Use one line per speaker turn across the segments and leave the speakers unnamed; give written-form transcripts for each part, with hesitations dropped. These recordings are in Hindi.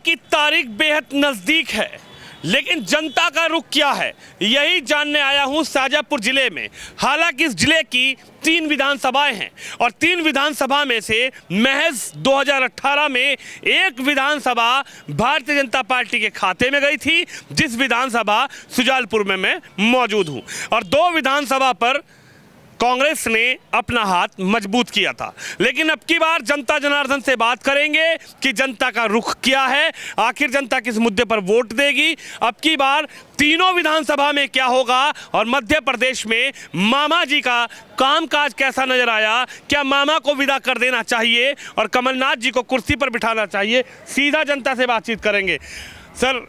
की तारीख बेहद नज़दीक है, लेकिन जनता का रुख क्या है यही जानने आया हूं शाजापुर जिले में। हालांकि इस जिले की 3 विधानसभाएं हैं और 3 विधानसभा में से महज 2018 में एक विधानसभा भारतीय जनता पार्टी के खाते में गई थी, जिस विधानसभा शुजालपुर में मैं मौजूद हूं, और 2 विधानसभा पर कांग्रेस ने अपना हाथ मजबूत किया था। लेकिन अब की बार जनता जनार्दन से बात करेंगे कि जनता का रुख क्या है, आखिर जनता किस मुद्दे पर वोट देगी, अब की बार तीनों विधानसभा में क्या होगा और मध्य प्रदेश में मामा जी का कामकाज कैसा नजर आया, क्या मामा को विदा कर देना चाहिए और कमलनाथ जी को कुर्सी पर बिठाना चाहिए। सीधा जनता से बातचीत करेंगे। सर,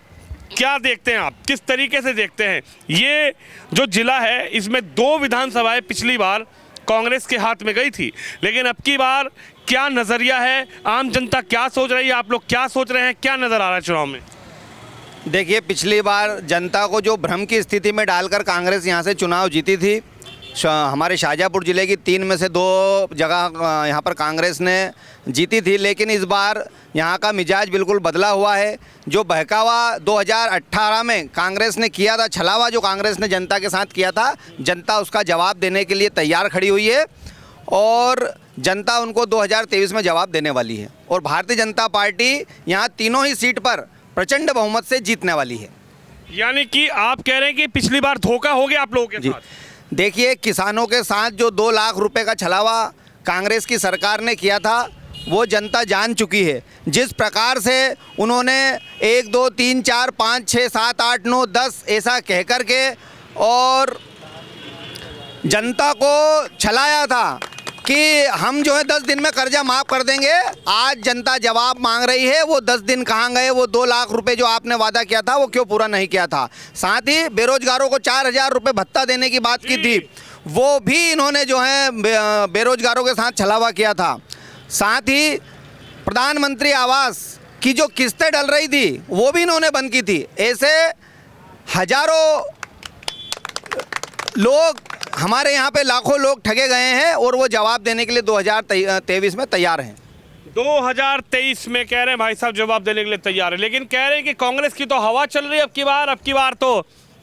क्या देखते हैं आप, किस तरीके से देखते हैं ये जो जिला है, इसमें 2 विधानसभाएं पिछली बार कांग्रेस के हाथ में गई थी, लेकिन अब की बार क्या नज़रिया है, आम जनता क्या सोच रही है, आप लोग क्या सोच रहे हैं, क्या नज़र आ रहा है चुनाव में?
देखिए, पिछली बार जनता को जो भ्रम की स्थिति में डालकर कांग्रेस यहाँ से चुनाव जीती थी, हमारे शाजापुर ज़िले की 3 में से 2 जगह यहाँ पर कांग्रेस ने जीती थी, लेकिन इस बार यहाँ का मिजाज बिल्कुल बदला हुआ है। जो बहकावा 2018 में कांग्रेस ने किया था, छलावा जो कांग्रेस ने जनता के साथ किया था, जनता उसका जवाब देने के लिए तैयार खड़ी हुई है और जनता उनको 2023 में जवाब देने वाली है और भारतीय जनता पार्टी यहाँ तीनों ही सीट पर प्रचंड बहुमत से जीतने वाली है।
यानी कि आप कह रहे हैं कि पिछली बार धोखा हो गया आप लोगों के साथ?
देखिए, किसानों के साथ जो 2 लाख रुपए का छलावा कांग्रेस की सरकार ने किया था वो जनता जान चुकी है। जिस प्रकार से उन्होंने 1 2 3 4 5 6 7 8 9 10 ऐसा कह कर के और जनता को छलाया था कि हम जो है 10 दिन में कर्जा माफ़ कर देंगे। आज जनता जवाब मांग रही है, वो 10 दिन कहाँ गए, वो 2 लाख रुपए जो आपने वादा किया था वो क्यों पूरा नहीं किया था। साथ ही बेरोजगारों को 4,000 रुपये भत्ता देने की बात की थी, वो भी इन्होंने जो है बेरोजगारों के साथ छलावा किया था। साथ ही प्रधानमंत्री आवास की जो किस्तें डल रही थी वो भी इन्होंने बंद की थी। ऐसे हजारों लोग, हमारे यहाँ पे लाखों लोग ठगे गए हैं और वो जवाब देने के लिए 2023 में तैयार हैं।
2023 में कह रहे हैं भाई साहब जवाब देने के लिए तैयार है, लेकिन कह रहे हैं कि कांग्रेस की तो हवा चल रही है अब की बार तो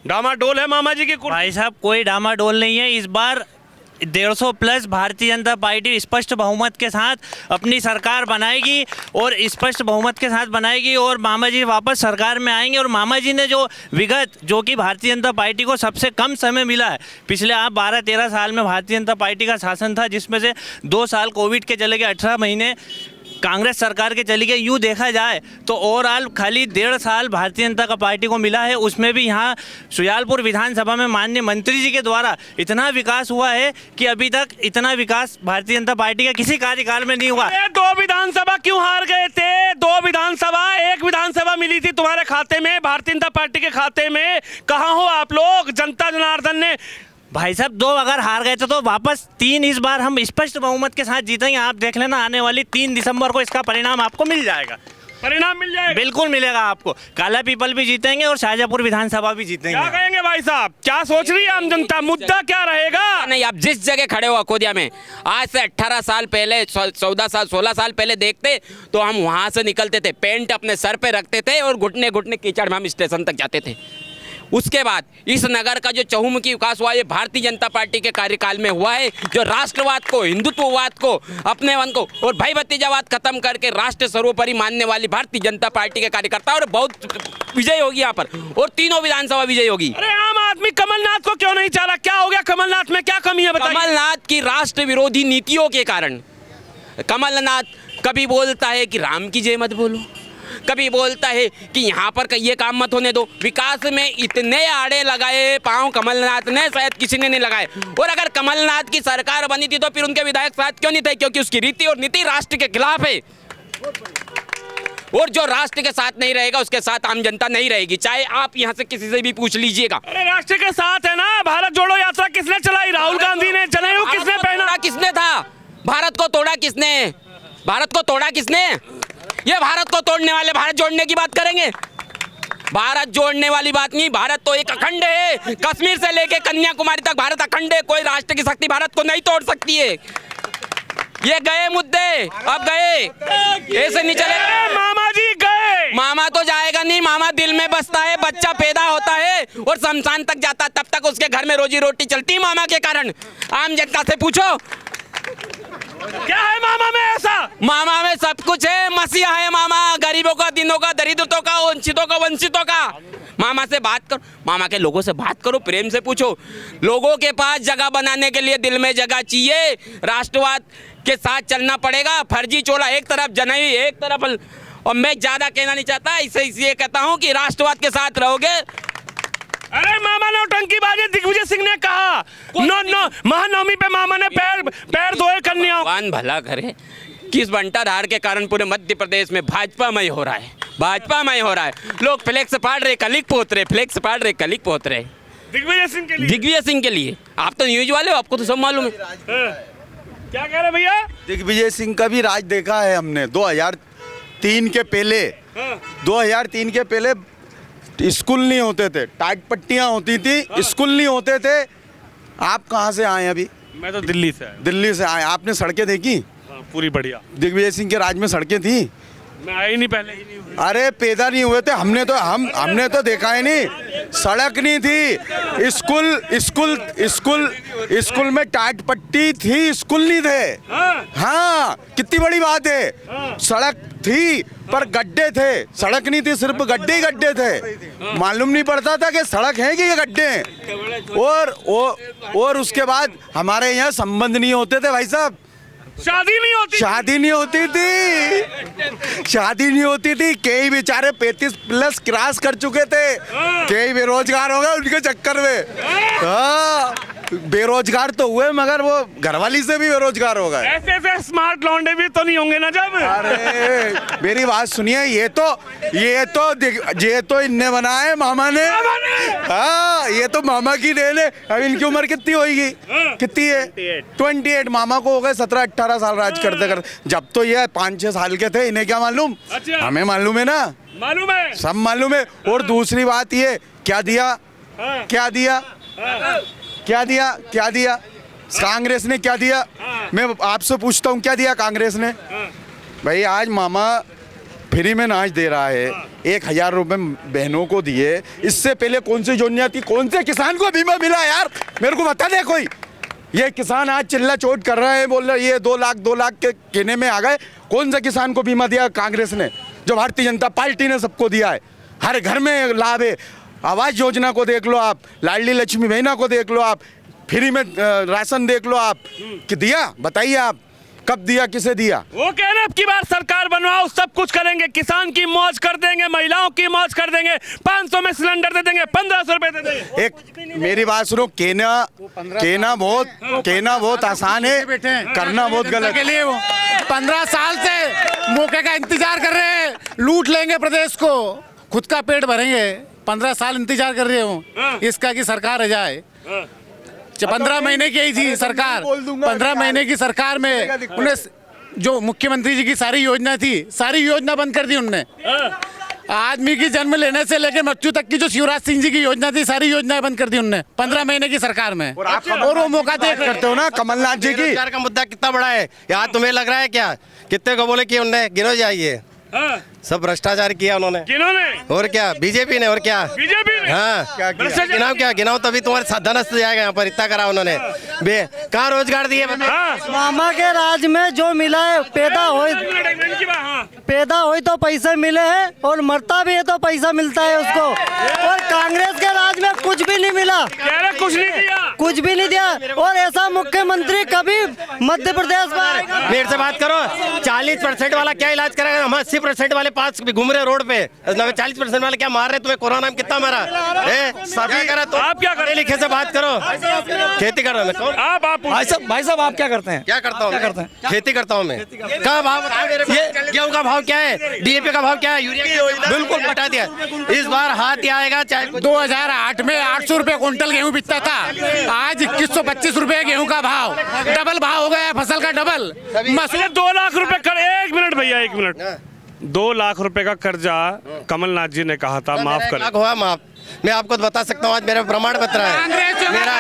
डामाडोल है मामा जी की कुर्सी।
भाई साहब, कोई डामाडोल नहीं है। इस बार 150 प्लस भारतीय जनता पार्टी स्पष्ट बहुमत के साथ अपनी सरकार बनाएगी और स्पष्ट बहुमत के साथ बनाएगी और मामा जी वापस सरकार में आएंगे। और मामा जी ने जो विगत, जो कि भारतीय जनता पार्टी को सबसे कम समय मिला है, पिछले आप 12-13 साल में भारतीय जनता पार्टी का शासन था, जिसमें से 2 साल कोविड के चले गए, 18 महीने कांग्रेस सरकार के चली गई। यूँ देखा जाए तो ओवरऑल खाली 1.5 साल भारतीय जनता पार्टी को मिला है, उसमें भी यहाँ शुजालपुर विधानसभा में माननीय मंत्री जी के द्वारा इतना विकास हुआ है कि अभी तक इतना विकास भारतीय जनता पार्टी का किसी कार्यकाल में नहीं हुआ।
2 विधानसभा क्यों हार गए थे? 2 विधानसभा, 1 विधानसभा मिली थी तुम्हारे खाते में, भारतीय जनता पार्टी के खाते में। कहाँ हो आप लोग? जनता जनार्दन ने
भाई साहब 2 अगर हार गए थे तो वापस 3 इस बार हम स्पष्ट बहुमत के साथ जीतेंगे। आप देख लेना, आने वाली 3 दिसंबर को इसका परिणाम आपको मिल जाएगा।
परिणाम मिल जाएगा?
बिल्कुल मिलेगा आपको। काला पीपल भी जीतेंगे और शाजापुर विधानसभा भी जीतेंगे।
क्या कहेंगे भाई साहब, क्या सोच रही है आम जनता, मुद्दा क्या रहेगा?
नहीं, आप जिस जगह खड़े हो अकोदिया में, आज से 18 साल पहले, 14 साल 16 साल पहले देखते तो हम वहाँ से निकलते थे, पेंट अपने सर पे रखते थे और घुटने घुटने कीचड़ में हम स्टेशन तक जाते थे। उसके बाद इस नगर का जो चहुमुखी विकास हुआ ये भारतीय जनता पार्टी के कार्यकाल में हुआ है, जो राष्ट्रवाद को, हिंदुत्ववाद को, अपनेवन को और भाई भतीजावाद खत्म करके राष्ट्र सर्वोपरि मानने वाली भारतीय जनता पार्टी के कार्यकर्ता और बहुत विजय होगी यहाँ पर और तीनों विधानसभा विजय होगी।
अरे आम आदमी कमलनाथ को क्यों नहीं चाला? क्या हो गया कमलनाथ में, क्या कमी है बताइए?
कमलनाथ की राष्ट्र विरोधी नीतियों के कारण कमलनाथ कभी बोलता है कि राम की जय मत बोलो, कभी बोलता है कि यहाँ पर ये काम मत होने दो। विकास में इतने आड़े लगाए पांव कमलनाथ ने, शायद किसी ने नहीं लगाए। और अगर कमलनाथ की सरकार बनी थी तो फिर उनके विधायक साथ क्यों नहीं थे? क्योंकि उसकी रीति और नीति राष्ट्र के खिलाफ है और जो राष्ट्र के साथ नहीं रहेगा उसके साथ आम जनता नहीं रहेगी, चाहे आप यहाँ से किसी से भी पूछ लीजिएगा।
अरे राष्ट्र के साथ है ना। भारत जोड़ो यात्रा किसने चलाई? राहुल गांधी ने। जनेऊ किसने पहना?
किसने था? भारत को तोड़ा किसने? भारत को तोड़ा किसने? ये भारत को तोड़ने वाले भारत जोड़ने की बात करेंगे? भारत जोड़ने वाली बात नहीं। भारत तो एक अखंड है, कश्मीर से लेके कन्याकुमारी तक भारत अखंड है। कोई राष्ट्र की शक्ति भारत को नहीं तोड़ सकती है। ये गए मुद्दे, अब गए, ऐसे नहीं चलेगा।
मामा जी गए,
मामा तो जाएगा नहीं, मामा दिल में बसता है, बच्चा पैदा होता है और शमशान तक जाता है, तब तक उसके घर में रोजी रोटी चलती है मामा के कारण। आम जनता से पूछो
क्या है मामा में ऐसा?
मामा में सब कुछ है, मसीहा है मामा, गरीबों का, दिनों का, दरिद्रों का, वंचितों का, वंचितों का। मामा से बात करो, मामा के लोगों से बात करो, प्रेम से पूछो। लोगों के पास जगह बनाने के लिए दिल में जगह चाहिए, राष्ट्रवाद के साथ चलना पड़ेगा। फर्जी चोला एक तरफ, जनई एक तरफ, और मैं ज्यादा कहना नहीं चाहता, इसलिए कहता हूँ कि राष्ट्रवाद के साथ रहोगे।
अरे मामा नौटंकीबाजी दिग्विजय सिंह ने कहा, महानवमी पे मामा ने पैर धोए कन्याओं।
भगवान भला करे, किस बंटाधार के कारण पूरे मध्य प्रदेश में भाजपामय हो रहा है, भाजपामय हो रहा है। लोग फ्लेक्स फाड़ रहे, कलिक पोत रहे, फ्लेक्स फाड़ रहे, कलिक पोत रहे
दिग्विजय सिंह के लिए।
दिग्विजय सिंह के लिए। आप तो न्यूज वाले हो, आपको तो सब मालूम है।
क्या कह रहे भैया?
दिग्विजय सिंह का भी राज देखा है हमने। 2003 के पहले, 2003 के पहले स्कूल नहीं होते थे, टाइट पट्टियां होती थी, स्कूल नहीं होते थे। आप कहाँ से आए अभी?
मैं तो दिल्ली से आया।
दिल्ली से आए। आपने सड़कें देखी?
हाँ, पूरी बढ़िया।
दिग्विजय सिंह के राज में सड़कें थी?
मैं आई नहीं, पहले ही नहीं हुई।
अरे पैदा नहीं हुए थे, हमने तो देखा ही नहीं। सड़क नहीं थी, स्कूल में टाइट पट्टी थी, स्कूल नहीं थे। हाँ, कितनी बड़ी बात है। सड़क थी पर गड्ढे थे, सड़क नहीं थी, सिर्फ गड्ढे ही गड्ढे थे। मालूम नहीं पड़ता था कि सड़क है कि ये गड्ढे हैं। और उसके बाद हमारे यहाँ संबंध नहीं होते थे भाई साहब,
शादी नहीं होती,
शादी नहीं होती थी, शादी नहीं होती थी। कई बेचारे 35 प्लस क्रॉस कर चुके थे, कई बेरोजगार हो गए उनके चक्कर में। हाँ, बेरोजगार तो हुए मगर वो घरवाली से भी बेरोजगार हो गए।
ऐसे ऐसे स्मार्ट लौंडे भी तो नहीं होंगे ना जब।
अरे मेरी बात सुनिए, ये तो इनने बनाया है, मामा ने। हाँ, ये तो मामा की देन है। अब इनकी उम्र कितनी होगी? कितनी है? 28। मामा को हो गए 17-18 साल राज करते करते। जब तो ये 5-6 साल के थे, इन्हें क्या मालूम?
अच्छा।
हमें मालूम है ना,
मालूम है,
सब मालूम है। और दूसरी बात ये, क्या दिया? क्या दिया? क्या दिया? क्या दिया कांग्रेस ने? क्या दिया? मैं आपसे पूछता हूँ, क्या दिया कांग्रेस ने? भाई आज मामा फ्री में नाच दे रहा है, 1000 रुपये बहनों को दिए। इससे पहले कौन सी योजना थी? कौन से किसान को बीमा मिला यार? मेरे को बता दे कोई। ये किसान आज चिल्ला चोट कर रहा है, बोल रहा है ये 2 लाख के कहने में आ गए। कौन सा किसान को बीमा दिया कांग्रेस ने? जो भारतीय जनता पार्टी ने सबको दिया है, हर घर में लाभ है। आवास योजना को देख लो आप, लाडली लक्ष्मी बहना को देख लो आप, फ्री में राशन देख लो आप। कि दिया? बताइए आप, कब दिया, किसे दिया?
वो कह रहे अब की बार सरकार बनवाओ, सब कुछ करेंगे, किसान की मौज कर देंगे, महिलाओं की मौज कर देंगे, 500 में सिलेंडर दे देंगे, 1500 रुपए दे देंगे।
एक मेरी बात सुनो, कहना बहुत आसान है, करना बहुत गलत
के लिए। वो 15 साल से मौके का इंतजार कर रहे हैं, लूट लेंगे प्रदेश को, खुद का पेट भरेंगे। 15 साल इंतजार कर रहे हो इसका कि सरकार आ जाए। 15 महीने की ही थी सरकार, 15 महीने की सरकार में उन्हें जो मुख्यमंत्री जी की सारी योजना थी, सारी योजना बंद कर दी उनने। आदमी की जन्म लेने से लेकर मृत्यु तक की जो शिवराज सिंह जी की योजना थी, सारी योजनाएं बंद कर दी उनने 15 महीने की सरकार में। और वो मौका देख
करते हो ना कमलनाथ जी की।
रोजगार का मुद्दा कितना बड़ा है यार, तुम्हें लग रहा है क्या? कितने को बोले कि उनने गिनो जाइए, सब भ्रष्टाचार किया उन्होंने।
किन्होंने?
और क्या? बीजेपी ने। और क्या?
बीजेपी ने?
हाँ, गिनाओ क्या? गिनाओ तभी तुम्हारे धनस्थ जाएगा। यहाँ पर इतना करा उन्होंने, कहाँ रोजगार दिए?
मामा के राज में जो मिला है, पैदा हुई तो पैसे मिले हैं, और मरता भी है तो पैसा मिलता है उसको। और कांग्रेस के राज में कुछ भी नहीं मिला,
कुछ नहीं दिया,
कुछ भी नहीं दिया। और ऐसा मुख्यमंत्री कभी मध्य प्रदेश में।
मेरे से बात करो, 40% वाला क्या इलाज करेगा? हम 80% वाले पास घूम रहे रोड पे, 40% वाले क्या मार रहे? तुम्हें कोरोना में कितना मारा? सभी करा। तो
आप क्या
पढ़े लिखे से बात करो, खेती कर रहा हूँ।
आप
भाई साहब आप क्या करते हैं?
क्या करता हूँ? खेती करता हूँ मैं। क्या भाव? ये गेहूं का भाव क्या है? डीएपी का भाव क्या है? यूरिया बिल्कुल बता दिया। इस बार हाथ ही आएगा। चाहे
2008 में 800 रुपए क्विंटल गेहूं बिकता था, आज 2125 रुपए गेहूं का भाव, डबल भाव हो गया है, फसल का डबल।
2 लाख रुपए कर, 1 मिनट भैया, 1 मिनट। 2 लाख रुपए का कर्जा कमलनाथ जी ने कहा था माफ कर।
हुआ माफ? मैं आपको बता सकता हूँ, आज मेरा प्रमाण पत्र है। मेरा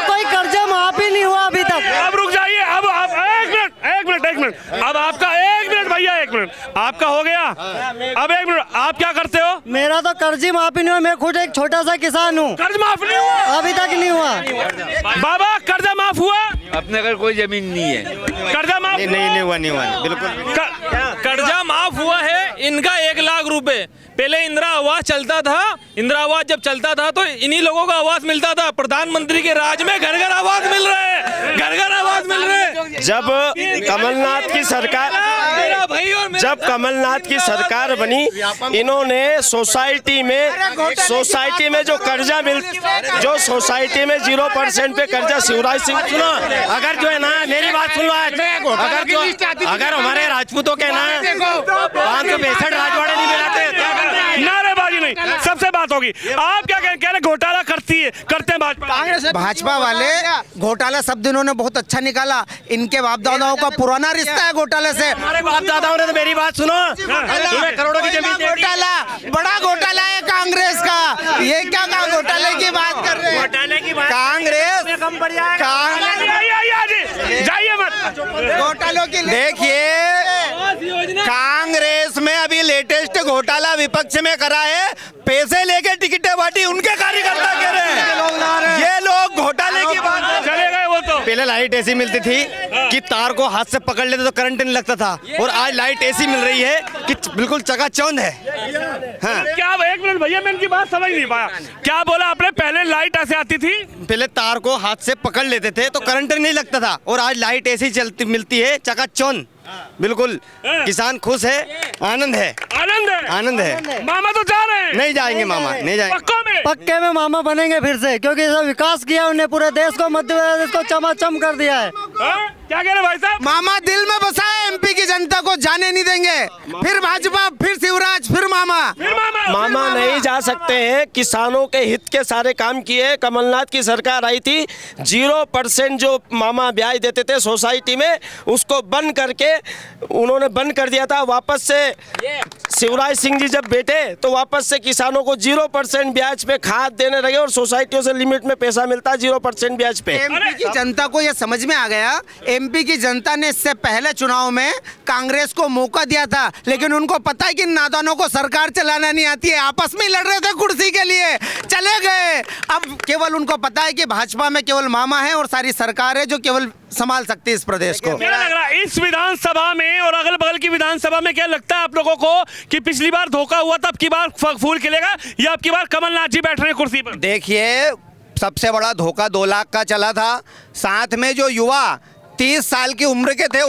कोई कर्जा माफ ही नहीं हुआ अभी तक।
अब रुक जाइए, अब 1 मिनट मिनट, अब आपका 1 मिनट भैया, 1 मिनट आपका हो गया। अब 1 मिनट, आप क्या करते हो?
मेरा तो कर्ज माफी नहीं हुआ, मैं खुद एक छोटा सा किसान हूँ,
कर्ज माफ नहीं हुआ
अभी तक नहीं हुआ।
बाबा, कर्जा माफ हुआ?
अपने घर कोई जमीन नहीं है।
कर्जा माफ
नहीं हुआ, नहीं हुआ, बिल्कुल।
कर्जा माफ हुआ है इनका 1 लाख रुपए। पहले इंदिरा आवास चलता था, इंदिरा आवास जब चलता था तो इन्हीं लोगों को आवास मिलता था। प्रधानमंत्री के राज में घर घर आवास मिल रहे हैं, घर घर आवास मिल रहे हैं।
जब कमलनाथ की सरकार, जब कमलनाथ की सरकार बनी, इन्होंने सोसाइटी में जो कर्जा जो सोसाइटी में 0% पे कर्जा, शिवराज सिंह, सुनो, अगर जो है ना, मेरी बात सुन लो, अगर हमारे राजपूतों के ना 562 राजवाड़े नहीं मिलाते,
नारेबाजी नहीं, सबसे बात होगी। आप क्या कह रहे? घोटाला करते हैं भाजपा।
भाजपा वाले घोटाला शब्द इन्होंने बहुत अच्छा निकाला। इनके बाप दादाओं का पुराना रिश्ता है घोटाले से।
हमारे बाप दादाओं ने तो, मेरी बात सुनो, तुम्हें करोड़ों की जमीन दे दी।
घोटाला, बड़ा घोटाला है कांग्रेस का। ये क्या घोटाले की बात कर रहे हैं? कांग्रेस
जाइए मत,
घोटालों की देखिए, कांग्रेस में अभी लेटेस्ट घोटाला विपक्ष में करा है, पैसे लेके टिकटें बांटी उनके कार्यकर्ता कह रहे हैं। ये लोग घोटाले की बात
चले गए वो तो।
पहले लाइट ऐसी मिलती थी कि तार को हाथ से पकड़ लेते तो करंट नहीं लगता था, और आज लाइट ऐसी मिल रही है कि बिल्कुल चकाचौंध है। हाँ।
क्या 1 मिनट भैया, मैं इनकी बात समझ नहीं पाया। क्या बोला आपने? पहले लाइट ऐसे आती थी,
पहले तार को हाथ से पकड़ लेते थे तो करंट नहीं लगता था, और आज लाइट ऐसी चलती मिलती है चकाचौंध। बिल्कुल किसान खुश है, आनंद है, आनंद है।
मामा तो जा रहे हैं।
नहीं जाएंगे मामा, नहीं जाएंगे।
पक्के में मामा बनेंगे फिर से, क्योंकि ऐसा विकास किया उन्हें, पूरे देश को, मध्य प्रदेश को चमाचम कर दिया है।
क्या कह रहे भाई साहब?
मामा दिल में बसा है, एमपी की जनता को जाने नहीं देंगे। फिर भाजपा, फिर शिवराज, फिर मामा।
मामा नहीं जा सकते हैं। किसानों के हित के सारे काम किए। कमलनाथ की सरकार आई थी, 0% जो मामा ब्याज देते थे सोसाइटी में, उसको बंद करके उन्होंने बंद कर दिया था। वापस से शिवराज सिंह जी जब बैठे तो वापस से किसानों को 0% ब्याज पे खाद देने लगे, और सोसाइटियों से लिमिट में पैसा मिलता है 0% ब्याज पे।
एमपी की जनता को यह समझ में आ गया। एमपी की जनता ने इससे पहले चुनाव में कांग्रेस को मौका दिया था, लेकिन उनको पता है कि नादानों को सरकार चलाना नहीं आती है, आपस में लड़ रहे थे कुर्सी के लिए, चले गए। अब केवल उनको पता है कि भाजपा में केवल मामा है और सारी सरकार है जो केवल संभाल सकती है इस प्रदेश को।
क्या लग रहा है इस विधानसभा में और अगल बगल की विधानसभा में, क्या लगता है आप लोगों को कि पिछली बार धोखा हुआ था, अब की बार फूल खिलेगा, या अब की बार कमलनाथ जी बैठ रहे हैं कुर्सी पर?
देखिए, सबसे बड़ा धोखा 2 लाख का चला था। साथ में जो युवा 30 साल की उम्र के थे,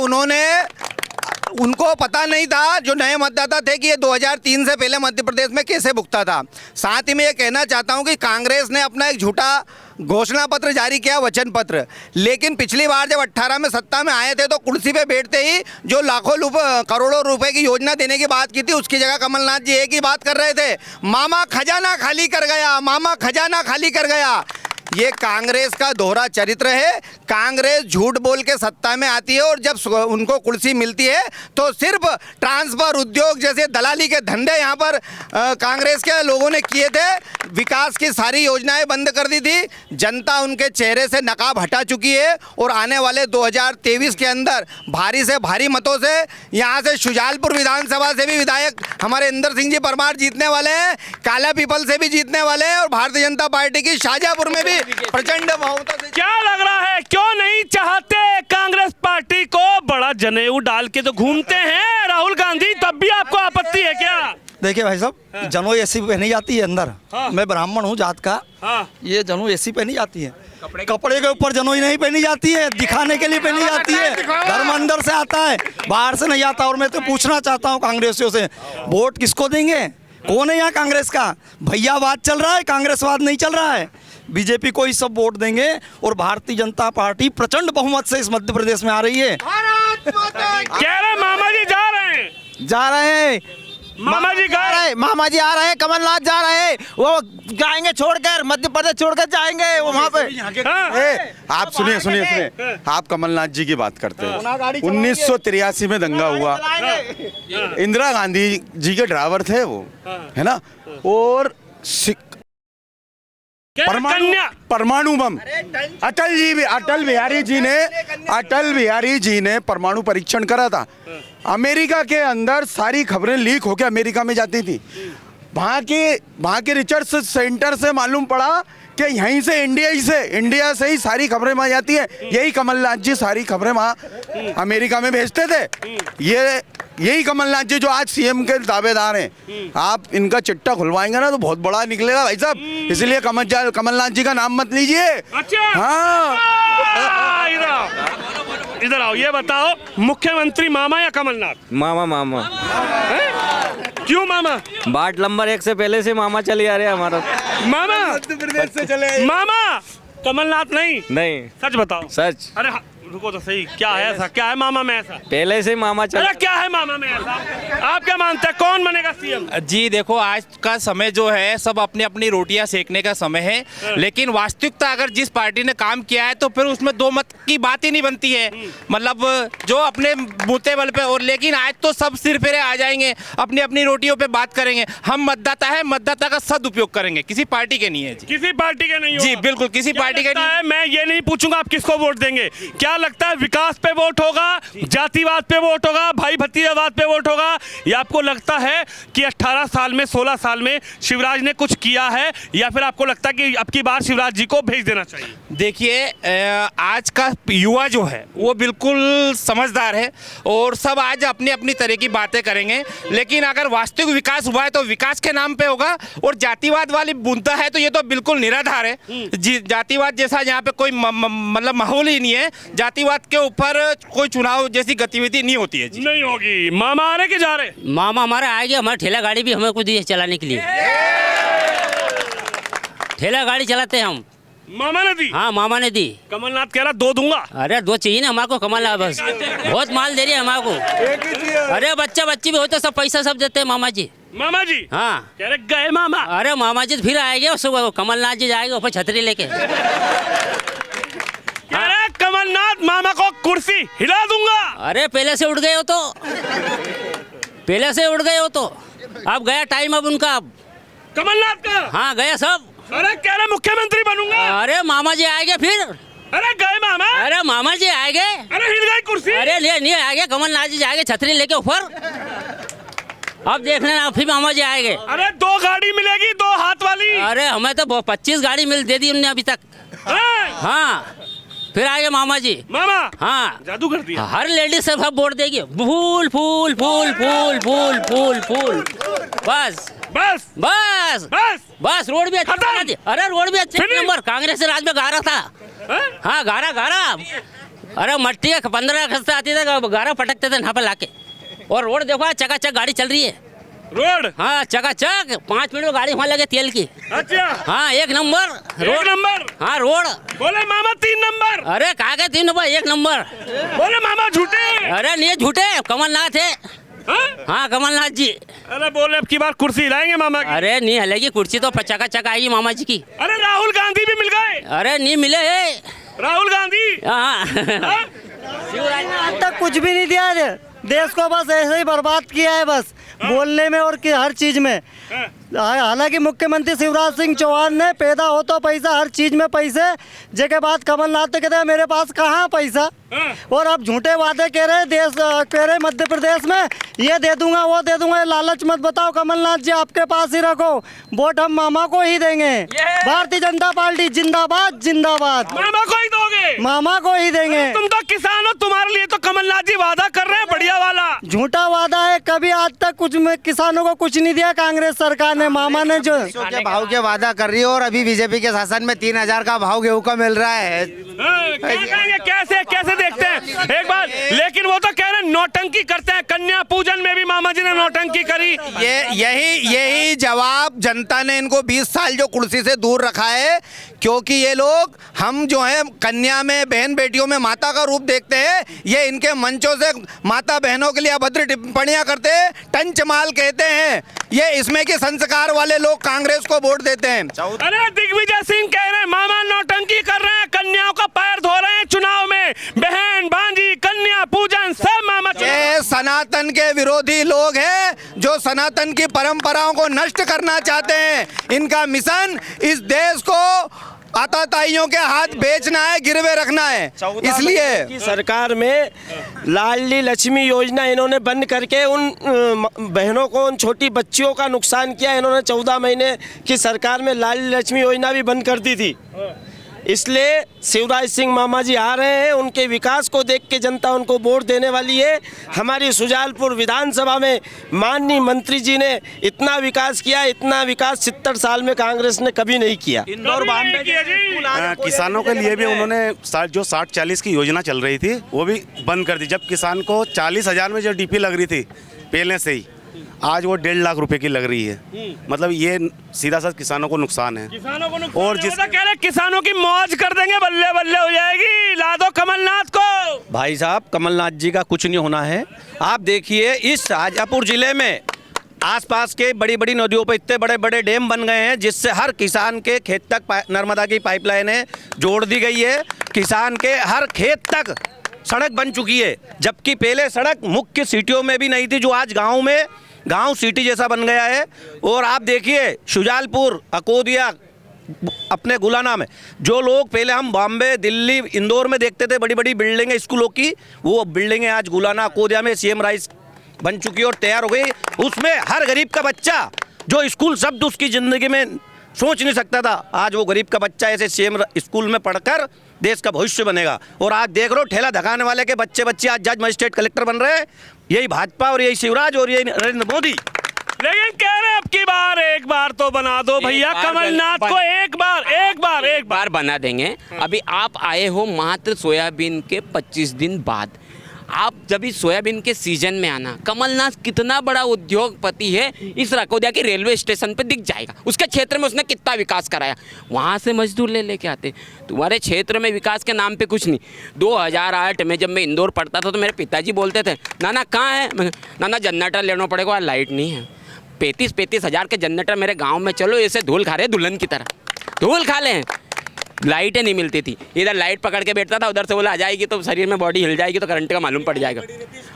उनको पता नहीं था, जो नए मतदाता थे, कि ये 2003 से पहले मध्य प्रदेश में कैसे भुगता था। साथ ही मैं ये कहना चाहता हूं कि कांग्रेस ने अपना एक झूठा घोषणा पत्र जारी किया, वचन पत्र, लेकिन पिछली बार जब 18 में सत्ता में आए थे तो कुर्सी पे बैठते ही जो लाखों करोड़ों रुपए की योजना देने की बात की थी, उसकी जगह कमलनाथ जी एक ही बात कर रहे थे, मामा खजाना खाली कर गया, मामा खजाना खाली कर गया। ये कांग्रेस का दोहरा चरित्र है। कांग्रेस झूठ बोल के सत्ता में आती है, और जब उनको कुर्सी मिलती है तो सिर्फ ट्रांसफर, उद्योग जैसे दलाली के धंधे यहाँ पर कांग्रेस के लोगों ने किए थे। विकास की सारी योजनाएं बंद कर दी थी। जनता उनके चेहरे से नकाब हटा चुकी है, और आने वाले 2023 के अंदर भारी से भारी मतों से यहाँ से शुजालपुर विधानसभा से भी विधायक हमारे इंदर सिंह जी परमार जीतने वाले हैं, काला पीपल से भी जीतने वाले हैं, और भारतीय जनता पार्टी की शाहजहांपुर में भी प्रचंड बहुमत से।
क्या लग रहा है, क्यों नहीं चाहते कांग्रेस पार्टी को? बड़ा जनेऊ डाल के तो घूमते हैं राहुल गांधी, तब भी आपको आपत्ति है क्या?
देखिए भाई साहब, जनो ऐसी पहनी जाती है अंदर। मैं ब्राह्मण हूँ जात का। ये जनो ऐसी पहनी जाती है, कपड़े के ऊपर जनोई नहीं पहनी जाती है, दिखाने के लिए पहनी जाती है। धर्म अंदर से आता है, बाहर से नहीं आता। और मैं तो पूछना चाहता हूँ कांग्रेसियों से, वोट किसको देंगे? कौन है यहाँ कांग्रेस का? भैयावाद चल रहा है, कांग्रेसवाद नहीं चल रहा है। बीजेपी को ही सब वोट देंगे, और भारतीय जनता पार्टी प्रचंड बहुमत से इस मध्य प्रदेश में आ रही है।
कह रहे मामा जी जा रहे हैं, मामा जी जा रहे हैं,
मामा जी आ रहे हैं, कमलनाथ जा रहे हैं, वो जाएंगे छोड़कर, मध्य प्रदेश छोड़कर जाएंगे वहाँ पे।
आप सुनिए, आप कमलनाथ जी की बात करते हैं। 1983 में दंगा हुआ, इंदिरा गांधी जी के ड्राइवर थे वो, है ना, और परमाणु बम अटल बिहारी जी ने परमाणु परीक्षण करा था। अमेरिका के अंदर सारी खबरें लीक होकर अमेरिका में जाती थी। वहाँ के रिसर्च सेंटर से मालूम पड़ा कि यहीं से इंडिया से ही सारी खबरें वहाँ जाती है। यही कमलनाथ जी सारी खबरें वहाँ अमेरिका में भेजते थे। यही कमलनाथ जी जो आज सीएम के दावेदार हैं। आप इनका चिट्टा खुलवाएंगे ना तो बहुत बड़ा निकलेगा भाई साहब, इसलिए कमलनाथ जी का नाम मत लीजिए।
अच्छा हाँ, इधर आओ, ये बताओ मुख्यमंत्री मामा या कमलनाथ?
मामा।
क्यों मामा?
वार्ड नंबर 1 से पहले से मामा चले आ रहे हैं हमारा।
मामा मध्य प्रदेश से चले। मामा कमलनाथ नहीं सच बताओ।
सच।
अरे रुको तो सही, क्या है ऐसा, क्या है मामा में ऐसा?
पहले से मामा चल।
अरे क्या है मामा में ऐसा? आप क्या मानते हैं कौन बनेगा सीएम?
जी देखो, आज का समय जो है सब अपनी अपनी रोटियां सेकने का समय है, लेकिन वास्तविकता अगर जिस पार्टी ने काम किया है तो फिर उसमें दो मत की बात ही नहीं बनती है। मतलब जो अपने बूते बल पे, और लेकिन आज तो सब सिर फेरे आ जाएंगे, अपनी अपनी रोटियों पे बात करेंगे। हम मतदाता है, मतदाता का सदुपयोग करेंगे, किसी पार्टी के नहीं है जी।
किसी पार्टी के नहीं
जी बिल्कुल किसी पार्टी के नहीं।
मैं ये नहीं पूछूंगा आप किसको वोट देंगे। क्या लगता है विकास पे वोट होगा, जातिवाद पे वोट होगा, भाई भतीजावाद पे वोट होगा, या आपको लगता है कि 18 साल में 16 साल में शिवराज ने कुछ किया है, या फिर आपको लगता है कि अब की बार शिवराज जी को भेज देना चाहिए?
देखिए, आज का युवा जो है वो बिल्कुल समझदार है और सब आज अपनी अपनी तरह की बातें करेंगे, लेकिन अगर वास्तविक विकास हुआ है तो विकास के नाम पे होगा। और जातिवाद वाली बुनता है तो ये तो बिल्कुल निराधार है जी। जातिवाद जैसा यहाँ पे कोई मतलब माहौल ही नहीं है। जातिवाद के ऊपर कोई चुनाव जैसी गतिविधि नहीं होती है जी।
नहीं होगी। मामा आ रहे कि जा रहे?
मामा हमारा आएंगे, हमारा ठेला गाड़ी भी हमें को दी है चलाने के लिए। ठेला गाड़ी चलाते हैं हम।
मामा ने दी?
हाँ मामा ने दी।
कमलनाथ कह रहा 2 दूंगा।
अरे 2 चाहिए ना हमारे को, कमलनाथ बस बहुत माल दे रही है हमारे को। अरे बच्चा बच्ची भी हो तो सब पैसा सब देते हैं मामा जी।
मामा जी?
हाँ
कह रहे गए मामा।
अरे मामा जी फिर आएंगे, सुबह कमलनाथ जी जाएंगे ऊपर छतरी लेके।
अरे कमलनाथ मामा को कुर्सी हिला दूंगा।
अरे पहले से उड़ गए हो तो, पहले से उड़ गए हो तो अब गया टाइम अब उनका। अब
कमलनाथ का?
हाँ गया सब।
अरे कह रहे मुख्यमंत्री बनूंगा।
अरे मामा जी आएंगे फिर।
अरे गए मामा।
अरे मामा जी आएंगे।
अरे हिल गई कुर्सी।
अरे नहीं आएंगे, कमलनाथ जी जाएंगे छतरी लेके ऊपर। अब देख लेना फिर मामा जी आएंगे।
अरे 2 गाड़ी मिलेगी, 2 हाथ वाली।
अरे हमें तो 25 गाड़ी दे दी उनने अभी तक। हाँ फिर आएंगे मामा जी।
मामा?
हाँ
जादू कर दिया।
हर लेडीज से सब वोट देगी। फूल फूल फूल फूल फूल फूल फूल बस
बस
बस बस बस। रोड भी अच्छा बना दिया। अरे रोड भी अच्छा नंबर। कांग्रेस से राज में गारा था। हाँ गारा। अरे मट्टी का 15 खस्ते आती था, गारा पटकते थे यहाँ पे लाके। और रोड देखो चकाचक गाड़ी चल रही है।
रोड?
हाँ चकाचक, 5 मिनट में गाड़ी वहाँ लगे तेल की।
अच्छा
हाँ 1 नंबर रोड।
1 नंबर?
हाँ रोड।
बोले मामा 3 नंबर।
अरे कहा गए 3 नंबर 1 नंबर।
बोले मामा झूठे।
अरे नहीं झूठे, कमलनाथ है। हाँ कमलनाथ जी।
अरे बोले अब की बार कुर्सी हिलाएंगे मामा की।
अरे नहीं हिलेगी कुर्सी तो चकाचक आएगी मामा जी की।
अरे राहुल गांधी भी मिल गए।
अरे नहीं मिले है
राहुल गांधी।
हाँ
आज तक कुछ भी नहीं दिया है देश को, बस ऐसे ही बर्बाद किया है बस बोलने में और हर चीज में। हालांकि मुख्यमंत्री शिवराज सिंह चौहान ने पैदा हो तो पैसा, हर चीज में पैसे, जगह बात कमलनाथ तो कहते हैं मेरे पास कहाँ पैसा। और अब झूठे वादे कह रहे मध्य प्रदेश में ये दे दूंगा वो दे दूंगा। लालच मत बताओ कमलनाथ जी, आपके पास ही रखो। वोट हम मामा को ही देंगे। भारतीय जनता पार्टी जिंदाबाद जिंदाबाद।
मामा को ही दोगे?
मामा को ही देंगे।
तुम तो किसान हो, तुम्हारे लिए तो कमलनाथ जी वादा कर रहे हैं बढ़िया वाला।
झूठा वादा है, कभी आज तक कुछ किसानों को कुछ नहीं दिया कांग्रेस सरकार ने। मामा ने जो
के भाव के वादा कर रही है, और अभी बीजेपी के शासन में 3000 का भाव गेहूं का मिल रहा है।
कैसे देखते हैं एक बार? लेकिन वो तो कह रहे हैं नौटंकी करते हैं। कन्या पूजन में भी मामा जी ने नौटंकी करी।
यही जवाब जनता ने इनको 20 साल जो कुर्सी से दूर रखा है, क्योंकि ये लोग हम जो है कन्या में, बहन बेटियों में माता का रूप देखते हैं। ये इनके मंचों से माता बहनों के लिए अभद्र टिप्पणियां करते हैं, टंच माल कहते हैं। ये इसमें के संस्कार वाले लोग कांग्रेस को वोट देते हैं।
अरे दिग्विजय सिंह कह रहे हैं मामा नौटंकी कर रहे हैं, कन्याओं का पैर धो रहे हैं चुनाव में। बहन भांजी कन्या पूजन सब मामा।
ये सनातन के विरोधी लोग हैं जो वो सनातन की परंपराओं को नष्ट करना चाहते हैं। इनका मिशन इस देश को आताताइयों के हाथ बेचना है, गिरवे रखना है। इसलिए
की सरकार में लाडली लक्ष्मी योजना इन्होंने बंद करके उन बहनों को, उन छोटी बच्चियों का नुकसान किया। इन्होंने 14 महीने की सरकार में लाडली लक्ष्मी योजना भी बंद कर दी थी। इसलिए शिवराज सिंह मामा जी आ रहे हैं, उनके विकास को देख के जनता उनको वोट देने वाली है। हमारी सुजालपुर विधानसभा में माननीय मंत्री जी ने इतना विकास किया, इतना विकास 70 साल में कांग्रेस ने कभी नहीं किया।
इंदौर बॉम्बे
किसानों के लिए भी उन्होंने जो 60-40 की योजना चल रही थी वो भी बंद कर दी। जब किसान को 40,000 में जो डीपी लग रही थी पहले से ही, आज वो 1.5 लाख रुपए की लग रही है। मतलब ये सीधा सा किसानों को नुकसान है।
किसानों को नुकसान
और
है, वो तो कह रहे किसानों की मौज कर देंगे, बल्ले बल्ले हो जाएगी। ला दो कमलनाथ को।
भाई साहब, कमलनाथ जी का कुछ नहीं होना है। आप देखिए इस शाजापुर जिले में आसपास के बड़ी बड़ी नदियों पर इतने बड़े बड़े डैम बन गए हैं जिससे हर किसान के खेत तक नर्मदा की पाइपलाइनें जोड़ दी गई है। किसान के हर खेत तक सड़क बन चुकी है, जबकि पहले सड़क मुख्य सिटियों में भी नहीं थी, जो आज गाँव में गांव सिटी जैसा बन गया है। और आप देखिए शुजालपुर, अकोदिया, अपने गुलाना में जो लोग पहले हम बॉम्बे, दिल्ली, इंदौर में देखते थे बड़ी बड़ी बिल्डिंगें स्कूलों की, वो बिल्डिंगें आज गुलाना, अकोदिया में सीएम राइस बन चुकी है और तैयार हो गई। उसमें हर गरीब का बच्चा, जो स्कूल शब्द उसकी ज़िंदगी में सोच नहीं सकता था, आज वो गरीब का बच्चा ऐसे सीएम स्कूल में पढ़कर देश का भविष्य बनेगा। और आज देख लो ठेला धकाने वाले के बच्चे आज जज, मजिस्ट्रेट, कलेक्टर बन रहे हैं। यही भाजपा और यही शिवराज और यही नरेंद्र मोदी।
लेकिन कह रहे अब की बार एक बार तो बना दो भैया कमलनाथ को, एक बार
बना देंगे। अभी आप आए हो मात्र सोयाबीन के 25 दिन बाद। आप जब इस सोयाबीन के सीजन में आना, कमलनाथ कितना बड़ा उद्योगपति है, इस रकोदिया के रेलवे स्टेशन पे दिख जाएगा। उसके क्षेत्र में उसने कितना विकास कराया, वहाँ से मजदूर ले लेके आते। तुम्हारे क्षेत्र में विकास के नाम पे कुछ नहीं। 2008 में जब मैं इंदौर पढ़ता था तो मेरे पिताजी बोलते थे, नाना कहाँ है? नाना जनरेटर लेना पड़ेगा, लाइट नहीं है। 35-35 हज़ार के जनरेटर मेरे गाँव में, चलो ऐसे धूल खा रहे दुल्हन की तरह, धूल खा लें। लाइटें नहीं मिलती थी, इधर लाइट पकड़ के बैठता था, उधर से बोला आ जाएगी तो शरीर में बॉडी हिल जाएगी तो करंट का मालूम पड़ जाएगा।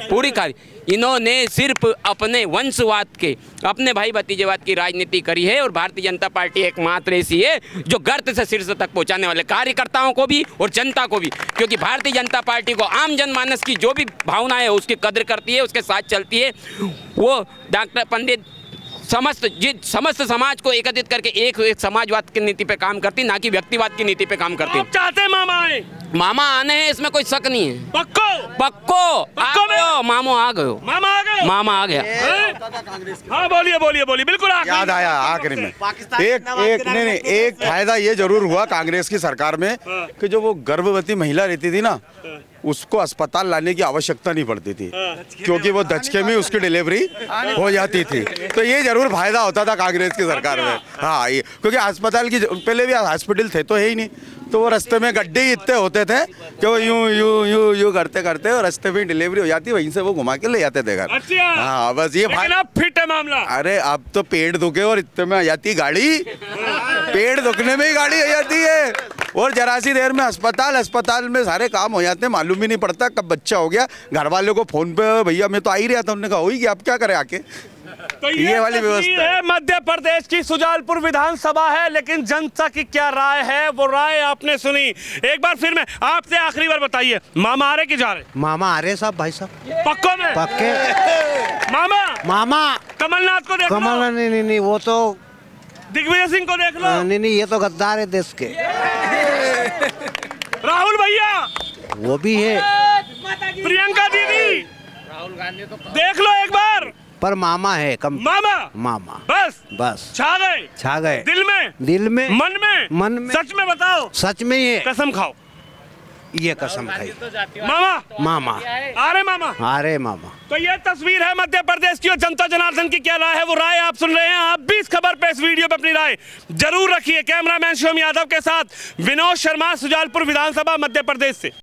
पूरी खाली इन्होंने सिर्फ अपने वंशवाद के, अपने भाई भतीजेवाद की राजनीति करी है। और भारतीय जनता पार्टी एकमात्र ऐसी है जो गर्त से शीर्ष तक पहुंचाने वाले कार्यकर्ताओं को भी और जनता को भी, क्योंकि भारतीय जनता पार्टी को आम जनमानस की जो भी भावना है उसकी कदर करती है, उसके साथ चलती है। वो डॉक्टर पंडित समस्त समाज को एकत्रित करके एक समाजवाद की नीति पे काम करती, ना कि व्यक्तिवाद की नीति पे काम करती।
आप चाहते हैं मामा आए?
मामा आने हैं, इसमें कोई शक नहीं है।
पक्को
मामो आ गए, मामा आ गया।
हाँ बोलिए बिल्कुल
याद आया आखिरी में एक फायदा ये जरूर हुआ कांग्रेस की सरकार में कि जो वो गर्भवती महिला रहती थी ना, उसको अस्पताल लाने की आवश्यकता नहीं पड़ती थी, क्योंकि वो दचके में उसकी डिलीवरी हो जाती थी। तो ये जरूर फायदा होता था कांग्रेस की सरकार में। हाँ, ये क्योंकि अस्पताल की पहले भी हॉस्पिटल थे तो है ही नहीं, तो वो रास्ते में गड्ढे ही इतने होते थे कि वो यूं करते करते और रास्ते में डिलीवरी हो जाती, वहीं से वो घुमा के ले जाते थे घर। हाँ, बस ये
फिट है मामला।
अरे अब तो पेट दुखे और इतने में आ जाती गाड़ी, पेट दुखने में ही गाड़ी आ जाती है और जरा सी देर में अस्पताल में सारे काम हो जाते हैं, मालूम ही नहीं पड़ता कब बच्चा हो गया। घर वालों को फोन पे, भैया मैं तो आ ही रहा था, उन्होंने कहा हो ही गया, अब क्या करें आके।
तो ये वाली व्यवस्था है। मध्य प्रदेश की सुजालपुर विधानसभा है, लेकिन जनता की क्या राय है वो राय आपने सुनी। एक बार फिर मैं आपसे आखिरी बार बताइए, मामा आ रहे कि जा रहे?
मामा आ रहे साहब, भाई साहब
पक्को में?
पक्के। मामा
कमलनाथ को देख लो।
नहीं, वो तो
दिग्विजय सिंह को देख लो।
नहीं, ये तो गद्दार है देश के।
राहुल भैया
वो भी है,
प्रियंका दीदी, राहुल गांधी तो देख लो एक बार।
पर मामा है कम। मामा बस छा गए दिल में मन में।
सच में बताओ,
सच में ये
कसम खाओ,
ये कसम खाई।
मामा आ रहे मामा। तो ये तस्वीर है मध्य प्रदेश की और जनता जनार्दन की क्या राय है वो राय आप सुन रहे हैं। आप भी इस खबर पे, इस वीडियो पे अपनी राय जरूर रखिए। कैमरामैन शिवम यादव के साथ विनोद शर्मा, सुजालपुर विधानसभा मध्य प्रदेश से।